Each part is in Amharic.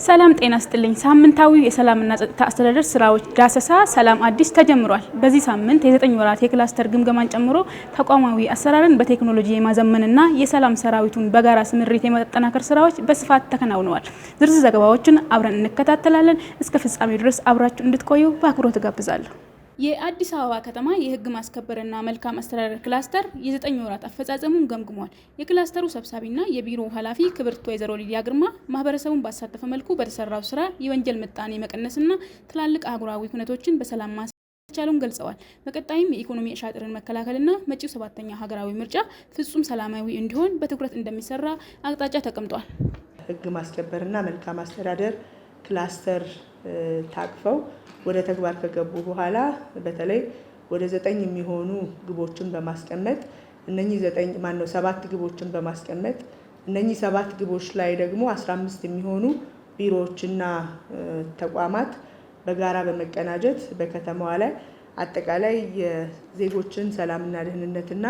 ሰላም ጤና ይስጥልኝ። ሳምንታዊ የሰላምና ጸጥታ አስተዳደር ስራዎች ዳሰሳ ሰላም አዲስ ተጀምሯል። በዚህ ሳምንት የ9 ወራት የክላስተር ግምገማን ጨምሮ ተቋማዊ አሰራርን በቴክኖሎጂ የማዘመንና የሰላም ሰራዊቱን በጋራ ስምሪት የማጠናከር ስራዎች በስፋት ተከናውነዋል። ዝርዝር ዘገባዎችን አብረን እንከታተላለን። እስከ ፍጻሜው ድረስ አብራችሁ እንድትቆዩ በአክብሮት ጋብዛለሁ። የአዲስ አበባ ከተማ የህግ ማስከበርና መልካም አስተዳደር ክላስተር የ9 ወራት አፈጻጸሙን ገምግሟል። የክላስተሩ ሰብሳቢና የቢሮ ኃላፊ ክብርት ወይዘሮ ሊዲያ ግርማ ማህበረሰቡን ባሳተፈ መልኩ በተሰራው ስራ የወንጀል ምጣኔ መቀነስና ትላልቅ አህጉራዊ ሁነቶችን በሰላም ማስቻሉን ገልጸዋል። በቀጣይም የኢኮኖሚ አሻጥርን መከላከልና መጪው 7ኛ ሀገራዊ ምርጫ ፍጹም ሰላማዊ እንዲሆን በትኩረት እንደሚሰራ አቅጣጫ ተቀምጧል። ህግ ማስከበርና መልካም አስተዳደር ክላስተር ታቅፈው ወደ ተግባር ከገቡ በኋላ በተለይ ወደ 9 የሚሆኑ ግቦችን በማስቀመጥ እነኚህ 7 ግቦችን በማስቀመጥ እነኚህ 7 ግቦች ላይ ደግሞ 15 የሚሆኑ ቢሮዎችና ተቋማት በጋራ በመቀናጀት በከተማዋ ላይ አጠቃላይ የዜጎችን ሰላምና ደህንነትና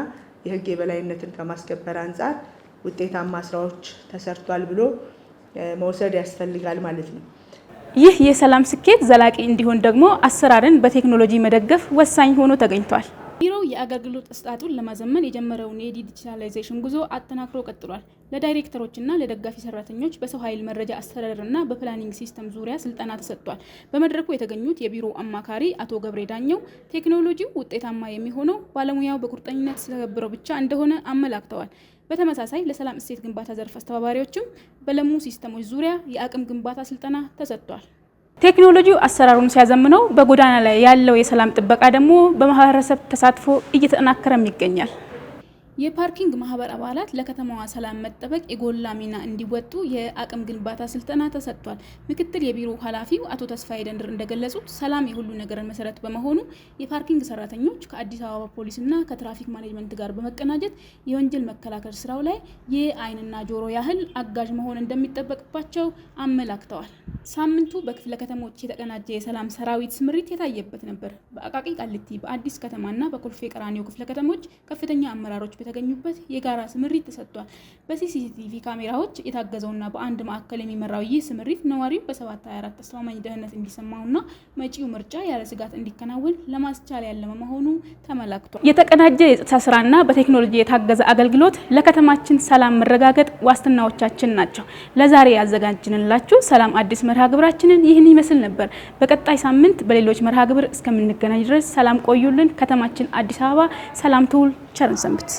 የህግ የበላይነትን ከማስከበር አንጻር ውጤታማ ስራዎች ተሰርቷል ብሎ መውሰድ ያስፈልጋል ማለት ነው። ይህ የሰላም ስኬት ዘላቂ እንዲሆን ደግሞ አሰራርን በቴክኖሎጂ መደገፍ ወሳኝ ሆኖ ተገኝቷል። ቢሮው የአገልግሎት አሰጣጡን ለማዘመን የጀመረውን የዲጂታላይዜሽን ጉዞ አጠናክሮ ቀጥሏል። ለዳይሬክተሮችና ለደጋፊ ሰራተኞች በሰው ኃይል መረጃ አስተዳደርና በፕላኒንግ ሲስተም ዙሪያ ስልጠና ተሰጥቷል። በመድረኩ የተገኙት የቢሮው አማካሪ አቶ ገብሬ ዳኘው ቴክኖሎጂው ውጤታማ የሚሆነው ባለሙያው በቁርጠኝነት ስለተገበረው ብቻ እንደሆነ አመላክተዋል። በተመሳሳይ ለሰላም እሴት ግንባታ ዘርፍ አስተባባሪዎችም በለሙ ሲስተሞች ዙሪያ የአቅም ግንባታ ስልጠና ተሰጥቷል። ቴክኖሎጂው አሰራሩን ሲያዘምነው በጎዳና ላይ ያለው የሰላም ጥበቃ ደግሞ በማህበረሰብ ተሳትፎ እየተጠናከረም ይገኛል። የፓርኪንግ ማህበር አባላት ለከተማዋ ሰላም መጠበቅ የጎላ ሚና እንዲወጡ የአቅም ግንባታ ስልጠና ተሰጥቷል። ምክትል የቢሮ ኃላፊው አቶ ተስፋዬ ደንድር እንደገለጹት ሰላም የሁሉ ነገር መሰረት በመሆኑ የፓርኪንግ ሰራተኞች ከአዲስ አበባ ፖሊስና ከትራፊክ ማኔጅመንት ጋር በመቀናጀት የወንጀል መከላከል ስራው ላይ የአይንና ጆሮ ያህል አጋዥ መሆን እንደሚጠበቅባቸው አመላክተዋል። ሳምንቱ በክፍለ ከተሞች የተቀናጀ የሰላም ሰራዊት ስምሪት የታየበት ነበር። በአቃቂ ቃሊቲ፣ በአዲስ ከተማና በኮልፌ ቀራኒዮ ክፍለ ከተሞች ከፍተኛ አመራሮች በተገኙበት የጋራ ስምሪት ተሰጥቷል። በሲሲቲቪ ካሜራዎች የታገዘውና በአንድ ማዕከል የሚመራው ይህ ስምሪት ነዋሪው በ724 አስተማማኝ ደህንነት እንዲሰማውና መጪው ምርጫ ያለ ስጋት እንዲከናወን ለማስቻል ያለመ መሆኑ ተመላክቷል። የተቀናጀ የጸጥታ ስራና በቴክኖሎጂ የታገዘ አገልግሎት ለከተማችን ሰላም መረጋገጥ ዋስትናዎቻችን ናቸው። ለዛሬ ያዘጋጅንላችሁ ሰላም አዲስ መርሃ ግብራችንን ይህን ይመስል ነበር። በቀጣይ ሳምንት በሌሎች መርሃ ግብር እስከምንገናኝ ድረስ ሰላም ቆዩልን። ከተማችን አዲስ አበባ ሰላም ትውል። ቸር ሰንብቱ።